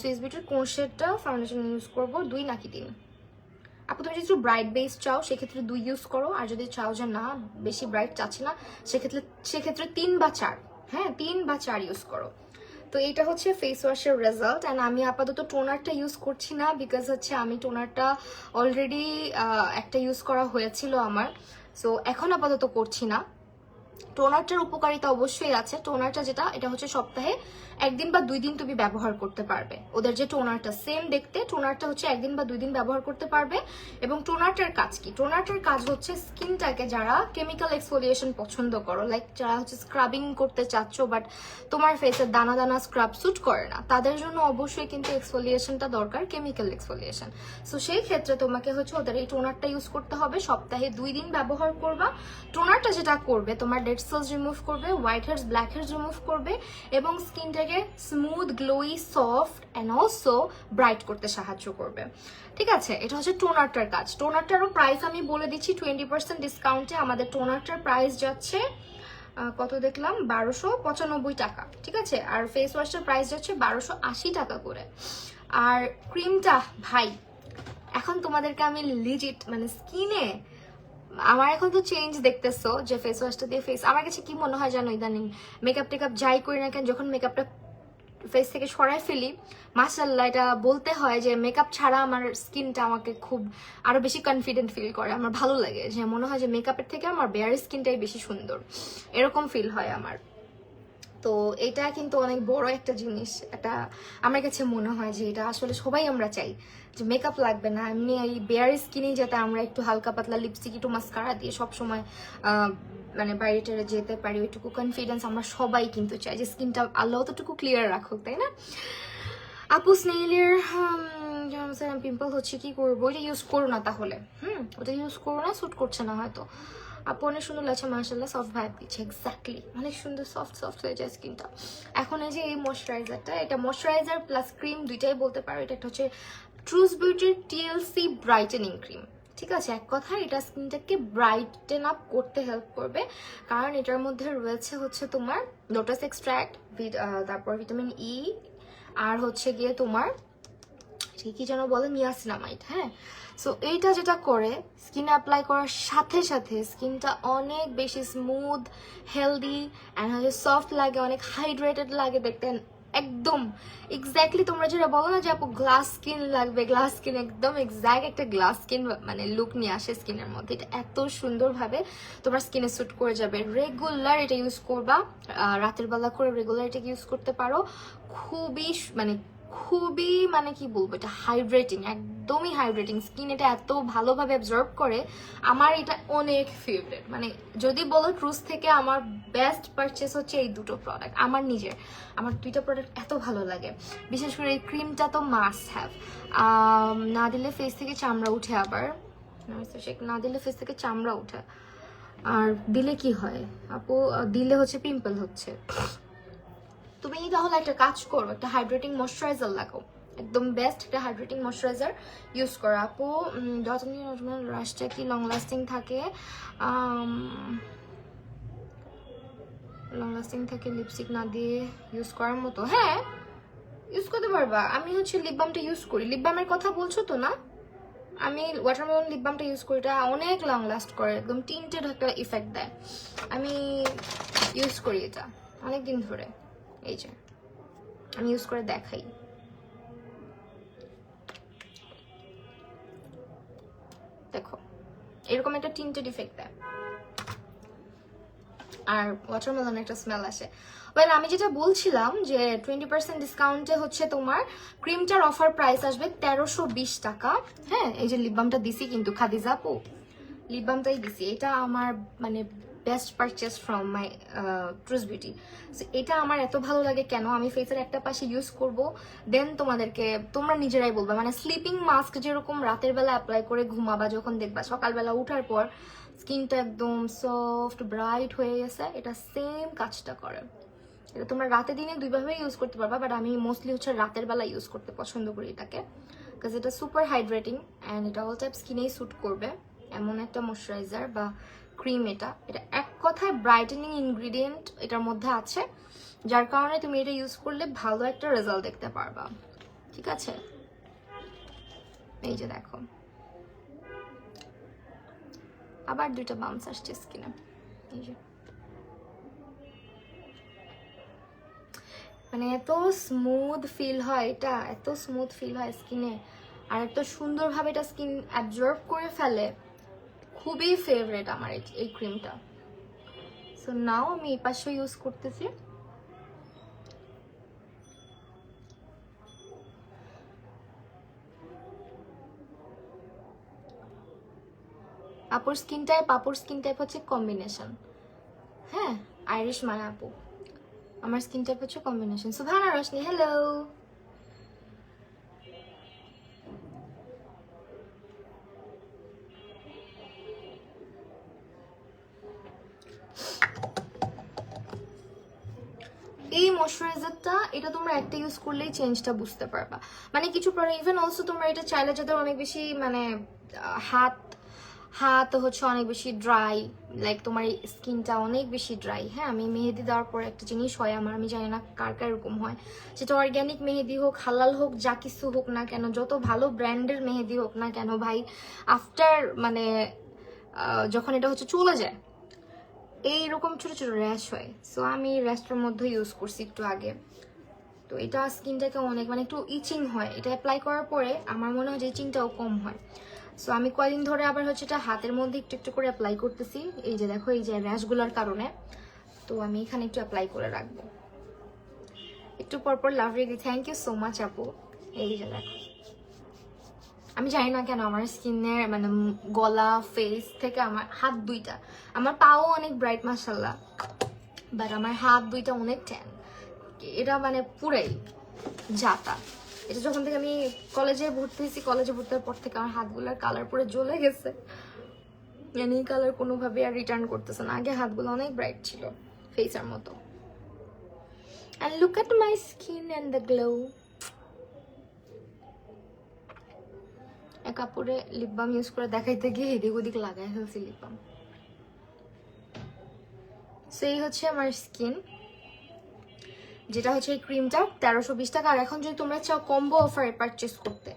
সুইস বিউটির কোন শেডটা ফাউন্ডেশন ইউজ করবো, 2 নাকি 3? আপু তুমি যদি একটু ব্রাইট বেস চাও সেক্ষেত্রে 2 ইউজ করো, আর যদি চাও যে না বেশি ব্রাইট চাচ্ছি না সেক্ষেত্রে 3 বা 4, হ্যাঁ 3 বা 4 ইউজ করো। তো এইটা হচ্ছে ফেস ওয়াশের রেজাল্ট। অ্যান্ড আমি আপাতত টোনারটা ইউজ করছি না, বিকজ হচ্ছে আমি টোনারটা অলরেডি একটা ইউজ করা হয়েছিল আমার, সো এখন আপাতত করছি না। টোনারটার উপকারিতা অবশ্যই আছে। টোনারটা যেটা, এটা হচ্ছে সপ্তাহে 1 দিন বা 2 দিন তুমি ব্যবহার করতে পারবে। ওদের যে টোনারটা সেম দেখতে, টোনারটা হচ্ছে 1 দিন বা 2 দিন ব্যবহার করতে পারবে। এবং টোনারটার কাজ কি? টোনারটার কাজ হচ্ছে স্কিনটাকে, যারা কেমিক্যাল এক্সফোলিয়েশন পছন্দ করো, লাইক যারা হচ্ছে স্ক্রাবিং করতে চাচ্ছ বাট তোমার ফেসে দানা দানা স্ক্রাব স্যুট করে না, তাদের জন্য অবশ্যই কিন্তু এক্সফোলিয়েশনটা দরকার, কেমিক্যাল এক্সফোলিয়েশন। সো সেই ক্ষেত্রে তোমাকে হচ্ছে ওদের এই টোনারটা ইউজ করতে হবে, সপ্তাহে 2 দিন ব্যবহার করবা। টোনারটা যেটা করবে তোমার ডেড সেলস রিমুভ করবে, white hairs black hairs remove করবে, এবং স্কিনটাকে smooth glowy soft and also bright করতে সাহায্য করবে, ঠিক আছে? এটা হচ্ছে টোনারটার কাজ। টোনারটারও প্রাইস আমি বলে দিচ্ছি, 20% ডিসকাউন্টে আমাদের টোনারটার প্রাইস যাচ্ছে কত দেখলাম, 1295 টাকা, ঠিক আছে? আর ফেস ওয়াশটার প্রাইস যাচ্ছে 1280 টাকা করে। আর ক্রিমটা ভাই, এখন তোমাদেরকে আমি লিজিট মানে স্কিনে, আমার এখন তো চেঞ্জ দেখতেছো যে ফেস ওয়াশটা দিয়ে ফেস, আমার কাছে কি মনে হয় জানো, ইদানিং মেকআপ টেকআপ যাই করি না কেন, যখন মেকআপটা ফেস থেকে সরাই ফেলি, মাশাআল্লাহ এটা বলতে হয় যে মেকআপ ছাড়া আমার স্কিনটা আমাকে খুব আরো বেশি কনফিডেন্ট ফিল করে, আমার ভালো লাগে, যে মনে হয় যে মেকআপের থেকে আমার বেয়ার স্কিনটাই বেশি সুন্দর, এরকম ফিল হয় আমার। তো এটা কিন্তু অনেক বড় একটা জিনিস, এটা আমার কাছে মনে হয় যে এটা আসলে সবাই আমরা চাই যে মেকআপ লাগবে না, এমনি এই বেয়ার স্কিনেই যাতে আমরা একটু হালকা পাতলা লিপস্টিক একটু মাস্কারা দিয়ে সবসময় মানে বাইরে টেরে যেতে পারি, ওইটুকু কনফিডেন্স আমরা সবাই কিন্তু চাই যে স্কিনটা আল্লাহ অতটুকু ক্লিয়ার রাখুক, তাই না? আপু স্নেইলের পিম্পল হচ্ছে, কি করবো? ওইটা ইউজ করো না তাহলে, ওটা ইউজ করো না, স্যুট করছে না হয়তো। আপু অনেক সুন্দর লাগছে মাশাআল্লাহ, সফট ভাইব দিচ্ছে, এক্স্যাক্টলি অনেক সুন্দর সফট হয়ে যায় স্কিনটা। এখন এই যে এই ময়শ্চারাইজারটা, এটা ময়শ্চারাইজার প্লাস ক্রিম দুইটাই বলতে পারো। এটা একটা হচ্ছে ট্রুস বিউটির TLC ব্রাইটেনিং ক্রিম, ঠিক আছে? এক কথা এটা স্কিনটাকে ব্রাইটেন আপ করতে হেল্প করবে, কারণ এটার মধ্যে রয়েছে হচ্ছে তোমার লোটাস এক্সট্রাক্ট, তারপর ভিটামিন ই, আর হচ্ছে গিয়ে তোমার কি যেন বলে, নিয়াসিনামাইড, হ্যাঁ। সো এইটা যেটা করে স্কিনে অ্যাপ্লাই করার সাথে সাথে স্কিনটা অনেক বেশি স্মুথ, হেলদি অ্যান্ড হচ্ছে সফট লাগে, অনেক হাইড্রেটেড লাগে দেখতে, একদম এক্স্যাক্টলি তোমরা যেটা বলো না যে আপু গ্লাস স্কিন লাগবে, গ্লাস স্কিন, একদম এক্স্যাক্ট একটা গ্লাস স্কিন মানে লুক নিয়ে আসে স্কিনের মধ্যে। এটা এত সুন্দরভাবে তোমার স্কিনে স্যুট করে যাবে। রেগুলার এটা ইউজ করবা, রাতের বেলা করে রেগুলার এটা ইউজ করতে পারো। খুবই মানে কি বলবো, এটা হাইড্রেটিং, একদমই হাইড্রেটিং স্কিন, এটা এত ভালোভাবে অ্যাবজর্ব করে। আমার এটা অনেক ফেভারিট, মানে যদি বলো ট্রুস থেকে আমার বেস্ট পারচেস হচ্ছে এই দুটো প্রোডাক্ট, আমার নিজের, আমার দুইটা প্রোডাক্ট এত ভালো লাগে। বিশেষ করে এই ক্রিমটা তো মাস্ট হ্যাভ, না দিলে ফেস থেকে চামড়া উঠে, আবার না দিলে ফেস থেকে চামড়া উঠে, আর দিলে কি হয় আপু, দিলে হচ্ছে পিম্পল হচ্ছে। তুমি তাহলে একটা কাজ করো, একটা হাইড্রেটিং ময়শ্চারাইজার লাগাও, একদম বেস্ট একটা হাইড্রেটিং ময়শ্চারাইজার ইউজ করো আপু। যতদিন রাশটা কি লং লাস্টিং থাকে, লং লাস্টিং থাকে লিপস্টিক না দিয়ে ইউজ করার মতো, হ্যাঁ ইউজ করতে পারবা। আমি হচ্ছে লিপ বামটা ইউজ করি, লিপ বামের কথা বলছো তো না? আমি ওয়াটারমেলন লিপ বামটা ইউজ করি, এটা অনেক লং লাস্ট করে, একদম টিন্টেড একটা ইফেক্ট দেয়। আমি ইউজ করি এটা অনেকদিন ধরে, এই যে আমি ইউজ করে দেখাই। দেখো এরকম একটা টিন্টেড ইফেক্ট দেয়। আর ওয়াটারমেলন একটা স্মেল আসে। ওয়েল আমি যেটা বলছিলাম যে 20% ডিসকাউন্টে হচ্ছে তোমার ক্রিমটার অফার প্রাইস আসবে 1320 টাকা। হ্যাঁ, এই যে লিপ বামটা দিছি কিন্তু খাদিজা আপু, লিপ বামটাই দিছি। এটা আমার মানে best purchase from my truce beauty. So এটা আমার এত ভালো লাগে কেন, আমি ফেসের একটা পাশে ইউজ করব, দেন তোমাদেরকে তোমরা নিজেরাই বলবা। মানে স্লিপিং মাস্ক যেরকম রাতের বেলা অ্যাপ্লাই করে ঘুমাবা, যখন দেখবা সকালবেলা উঠার পর স্কিনটা একদম সফট ব্রাইট হয়ে গেছে, এটা সেম কাজটা করে। এটা তোমরা রাতে দিনে দুইভাবে ইউজ করতে পারবা, বাট আমি মোস্টলি হচ্ছে রাতের বেলা ইউজ করতে পছন্দ করি এটাকে, বিকজ এটা সুপার হাইড্রেটিং অ্যান্ড এটা অল টাইপ স্কিনেই স্যুট করবে এমন একটা ময়শ্চারাইজার বা ক্রিম। এটা এক কথায় ব্রাইটেনিং ইনগ্রিডিয়েন্ট এটার মধ্যে আছে, যার কারণে তুমি এটা ইউজ করলে ভালো একটা রেজাল্ট দেখতে পারবা। ঠিক আছে, এই যে দেখো আবার দুইটা বাম্পস আসছে স্কিনে। এই যে মানে এত স্মুথ ফিল হয়, এটা এত স্মুথ ফিল হয় স্কিনে, আর এত সুন্দরভাবে এটা স্কিন অ্যাবজর্ব করে ফেলে। খুবই ফেভারিট আমার এই ক্রিমটা। সো নাও আমি এই পাশে ইউজ করতেছি। আপুর স্কিন টাইপ হচ্ছে কম্বিনেশন। হ্যাঁ, আইরিশ মানে আপু, আমার স্কিন টাইপ হচ্ছে কম্বিনেশন। সুভানা রোশনি, হ্যালো। এই ময়শ্চারাইজারটা এটা তোমরা একটা ইউজ করলেই চেঞ্জটা বুঝতে পারবা। মানে কিছু প্রোডাক্ট ইভেন অলসো তোমরা এটা চাইলে যাদের অনেক বেশি মানে হাত হাত হচ্ছে অনেক বেশি ড্রাই, লাইক তোমার স্কিনটা অনেক বেশি ড্রাই। হ্যাঁ, আমি মেহেদি দেওয়ার পর একটা জিনিস হয় আমার, আমি জানি না কার কার এরকম হয়, সেটা অর্গ্যানিক মেহেদি হোক, হালাল হোক, যা কিছু হোক না কেন, যত ভালো ব্র্যান্ডের মেহেদি হোক না কেন ভাই, আফটার মানে যখন এটা হচ্ছে চলে যায় এইরকম ছোট ছোট র্যাশ হয়। সো আমি র্যাশটার মধ্যে ইউজ করছি একটু আগে, তো এটা স্কিনটাকে অনেক মানে একটু ইচিং হয়, এটা অ্যাপ্লাই করার পরে আমার মনে হয় যে ইচিংটাও কম হয়। সো আমি কয়দিন ধরে আবার হচ্ছে এটা হাতের মধ্যে একটু একটু করে অ্যাপ্লাই করতেছি। এই যে দেখো এই যে র্যাশগুলোর কারণে, তো আমি এখানে একটু অ্যাপ্লাই করে রাখবো একটু পরপর। Love ready, thank you so much আপু। এই যে দেখো, আমি জানি না কেন আমার স্কিনের মানে গলা ফেস থেকে আমার হাত দুইটা, আমার পাও অনেক ব্রাইট মাশাল্লাহ, বাট আমার হাত দুইটা অনেক ট্যান। এটা মানে পুরাই যাতা। এটা যখন থেকে আমি কলেজে ভর্তি হয়েছি, কলেজে ভর্তি হওয়ার পর থেকে আমার হাতগুলোর কালার পুরো জ্বলে গেছে, মানে এই কালার কোনোভাবে আর রিটার্ন করতেছে না। আগে হাতগুলো অনেক ব্রাইট ছিল ফেসের মতো। And look at my skin and the glow. এক কাপড়ে লিপ বাম ইউজ করে দেখাইতে গিয়ে এদিক ওদিক লাগাই ফেলছি লিপ বাম। সো এই হচ্ছে আমার স্কিন, যেটা হচ্ছে এই ক্রিমটা 1320 টাকা। আর এখন যদি তোমরা চাও কম্বো অফারে পারচেস করতে,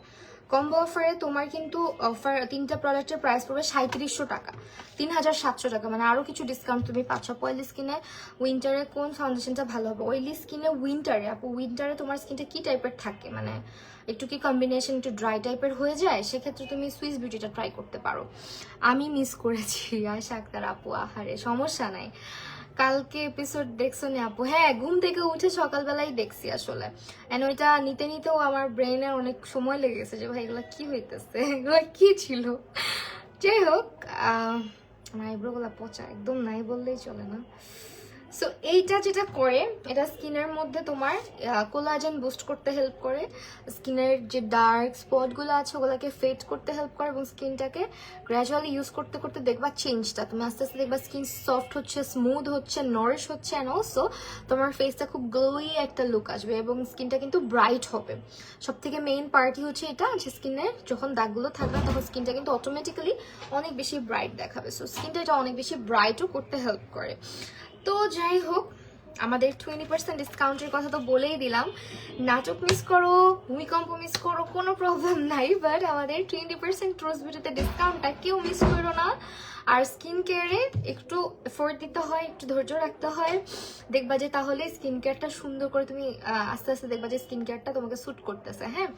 কম্বো অফারে তোমার কিন্তু অফার তিনটা প্রোডাক্টের প্রাইস পড়বে 3700 টাকা, 3700 টাকা, মানে আরো কিছু ডিসকাউন্ট তুমি পাচ্ছ। অয়েলি স্কিনে উইন্টারে কোন ফাউন্ডেশনটা ভালো হবে? অয়েলি স্কিনে উইন্টারে আপু, উইন্টারে তোমার স্কিনটা কি টাইপের থাকে, মানে একটু কি কম্বিনেশন একটু ড্রাই টাইপের হয়ে যায়, সেক্ষেত্রে তুমি সুইস বিউটিটা ট্রাই করতে পারো। আমি মিস করেছি আয়শা আক্তার আপু, আহারে সমস্যা নাই। কালকে এপিসোড দেখছো নি আপু? হ্যাঁ, ঘুম থেকে উঠে সকালবেলাই দেখছি আসলে। এন্ড ওইটা নিতে নিতেও আমার ব্রেনে অনেক সময় লেগে গেছে যে ভাই এগুলো কি হইতেছে, এগুলো কি ছিল। যাই হোক, আমার আইব্রোগুলো পচা একদম, নাই বললেই চলে না। সো এইটা যেটা করে, এটা স্কিনের মধ্যে তোমার কোলাজেন বুস্ট করতে হেল্প করে, স্কিনের যে ডার্ক স্পটগুলো আছে ওগুলোকে ফেড করতে হেল্প করে, এবং স্কিনটাকে গ্র্যাজুয়ালি ইউজ করতে করতে দেখবা চেঞ্জটা, তুমি আস্তে আস্তে দেখবা স্কিন সফট হচ্ছে, স্মুথ হচ্ছে, নরিশ হচ্ছে, অ্যান্ড অলসো তোমার ফেসটা খুব গ্লোই একটা লুক আসবে, এবং স্কিনটা কিন্তু ব্রাইট হবে। সব থেকে মেইন পার্টি হচ্ছে এটা, যে স্কিনের যখন দাগগুলো থাকবে তখন স্কিনটা কিন্তু অটোমেটিক্যালি অনেক বেশি ব্রাইট দেখাবে। সো স্কিনটা এটা অনেক বেশি ব্রাইটও করতে হেল্প করে। তো যাই হোক, আমাদের 20% ডিসকাউন্টের কথা তো বলেই দিলাম। নাটক মিস করো, ভূমিকম্প মিস করো, কোনো প্রবলেম নাই, বাট আমাদের 20% ট্রুস বিউটিতে ডিসকাউন্টটা কেউ মিস করো না। আর স্কিন কেয়ারে একটু এফোর্ট দিতে হয়, একটু ধৈর্য রাখতে হয়, দেখবা যে তাহলে স্কিন কেয়ারটা সুন্দর করে তুমি আস্তে আস্তে দেখবা যে স্কিন কেয়ারটা তোমাকে স্যুট করতেছে। হ্যাঁ,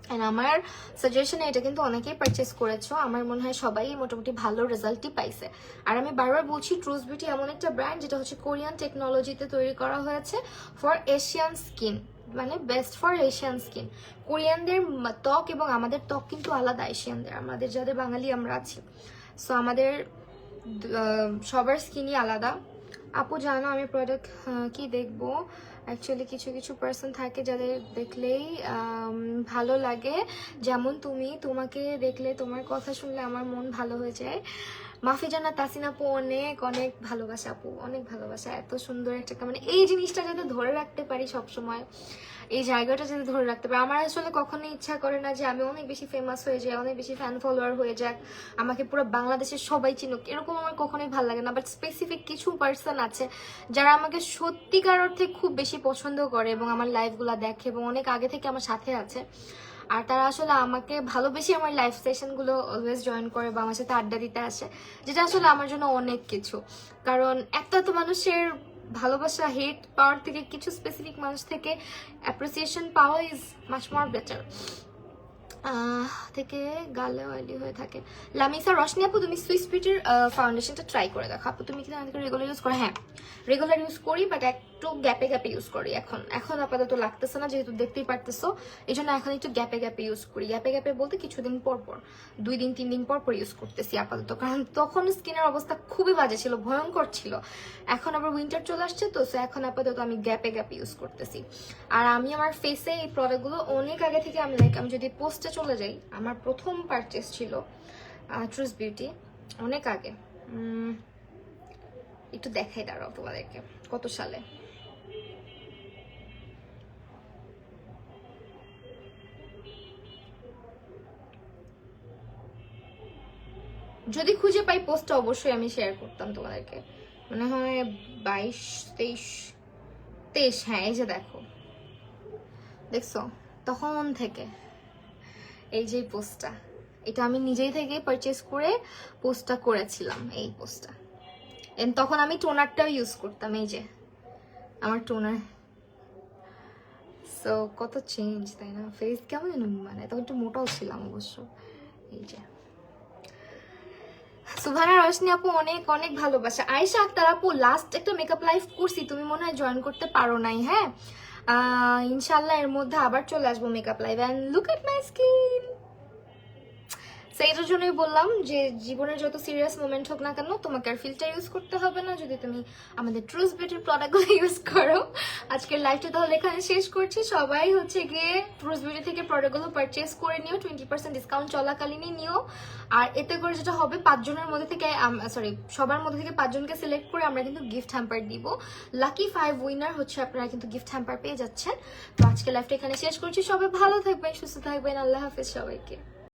অ্যান্ড আমার সাজেশনে এটা কিন্তু অনেকেই পারচেস করেছো, আমার মনে হয় সবাই মোটামুটি ভালো রেজাল্টই পাইছে। আর আমি বারবার বলছি ট্রুস বিউটি এমন একটা ব্র্যান্ড যেটা হচ্ছে কোরিয়ান টেকনোলজিতে তৈরি করা হয়েছে ফর এশিয়ান স্কিন, মানে বেস্ট ফর এশিয়ান স্কিন। কোরিয়ানদের ত্বক এবং আমাদের ত্বক কিন্তু আলাদা, এশিয়ানদের, আমাদের যাদের বাঙালি আমরা আছি, সো আমাদের সবার স্কিনই আলাদা। আপু জানো আমি প্রোডাক্ট কি দেখবো, অ্যাকচুয়ালি কিছু কিছু পার্সন থাকে যাদের দেখলেই ভালো লাগে, যেমন তুমি, তোমাকে দেখলে তোমার কথা শুনলে আমার মন ভালো হয়ে যায়। মাফিজানা তাসিন আপু অনেক অনেক ভালোবাসা, আপু অনেক ভালোবাসা, এত সুন্দর একটা মানে এই জিনিসটা যাতে ধরে রাখতে পারি সবসময়, এই জায়গাটা যদি ধরে রাখতে পারি। আমার আসলে কখনোই ইচ্ছা করে না যে আমি অনেক বেশি ফেমাস হয়ে যাই, অনেক বেশি ফ্যান ফলোয়ার হয়ে যাক, আমাকে পুরো বাংলাদেশের সবাই চিনুক, এরকম আমার কখনোই ভালো লাগে না। বাট স্পেসিফিক কিছু পার্সন আছে যারা আমাকে সত্যিকার অর্থে খুব বেশি পছন্দ করে এবং আমার লাইভগুলো দেখে এবং অনেক আগে থেকে আমার সাথে আছে। আর তারা আসলে আমাকে ভালোবেসে আমার লাইভ সেশনগুলো অলওয়েজ জয়েন করে বা আমার সাথে আড্ডা দিতে আসে, যেটা আসলে আমার জন্য অনেক কিছু। কারণ একটা তো মানুষের ভালোবাসা, হেট পাওয়ার থেকে কিছু স্পেসিফিক মানুষ থেকে অ্যাপ্রিসিয়েশন পাওয়া ইজ মাচ মোর বেটার। থেকে গালে অয়েলি হয়ে থাকে। লামিসা রশনি আপু তুমি সুইস বিউটির ফাউন্ডেশনটা ট্রাই করে দেখো আপু, তুমি কি রেগুলার ইউজ করো? হ্যাঁ রেগুলার ইউজ করি, বাট একটু গ্যাপে গ্যাপে ইউজ করি। এখন আপাতত লাগতেছে না, যেহেতু দেখতেই পারতেছো, এই জন্য এখন একটু গ্যাপে গ্যাপে ইউজ করি। গ্যাপে গ্যাপে বলতে কিছুদিন পর পর, 2 দিন 3 দিন পর পর ইউজ করতেছি আপাতত, কারণ তখন স্কিনের অবস্থা খুবই বাজে ছিল, ভয়ঙ্কর ছিল। এখন আবার উইন্টার চলে আসছে তো, এখন আপাতত আমি গ্যাপে গ্যাপে ইউজ করতেছি। আর আমি আমার ফেসে এই প্রোডাক্টগুলো অনেক আগে থেকে আমি আমি যদি পোস্টে চলে যাই, আমার প্রথম পারচেস ছিল ট্রুস বিউটি অনেক আগে। একটু দেখাই দাঁড়াও তোমাদেরকে কত সালে। যদি খুঁজে পাই পোস্টটা অবশ্যই আমি শেয়ার করতাম তোমাদেরকে, মনে হয় 22, 23, হ্যাঁ এই যে দেখো, দেখছো তখন থেকে এই যে পোস্টটা, এটা আমি নিজেই থেকে পারচেস করে পোস্টটা করেছিলাম, এই পোস্টটা। তখন আমি টোনারটাও ইউজ করতাম, এই যে আমার টোনার। সো কত চেঞ্জ তাই না, ফেস কেমন যেন, মানে তখন একটু মোটাও ছিলাম অবশ্য। এই যে সুভানা রশনি আপু অনেক অনেক ভালোবাসা। আয়েশা আক্তার আপু লাস্ট একটা মেকআপ লাইভ করছি, তুমি মনে হয় জয়েন করতে পারো নাই। হ্যাঁ ইনশাল্লাহ এর মধ্যে আবার চলে আসবো makeup live. And look at my skin. সেইটার জন্যই বললাম যে জীবনের যত সিরিয়াস মোমেন্ট হোক না কেন, তোমাকে আর ফিল্টার ইউজ করতে হবে না যদি তুমি আমাদের ট্রুস বিউটির প্রোডাক্টগুলো ইউজ করো। আজকের লাইভটা তাহলে এখানে শেষ করছি। সবাই হচ্ছে গিয়ে ট্রুস বিউটি থেকে প্রোডাক্টগুলো পারচেস করে নিও, 20% ডিসকাউন্ট চলাকালীনই নিও। আর এতে করে যেটা হবে, 5 জনের মধ্যে থেকে সবার মধ্যে থেকে 5 জনকে সিলেক্ট করে আমরা কিন্তু গিফট হ্যাম্পার দিব। লাকি 5 উইনার হচ্ছে আপনারা কিন্তু গিফট হ্যাম্পার পেয়ে যাচ্ছেন। তো আজকে লাইভটা এখানে শেষ করছি। সবাই ভালো থাকবেন, সুস্থ থাকবেন, আল্লাহ হাফেজ সবাইকে।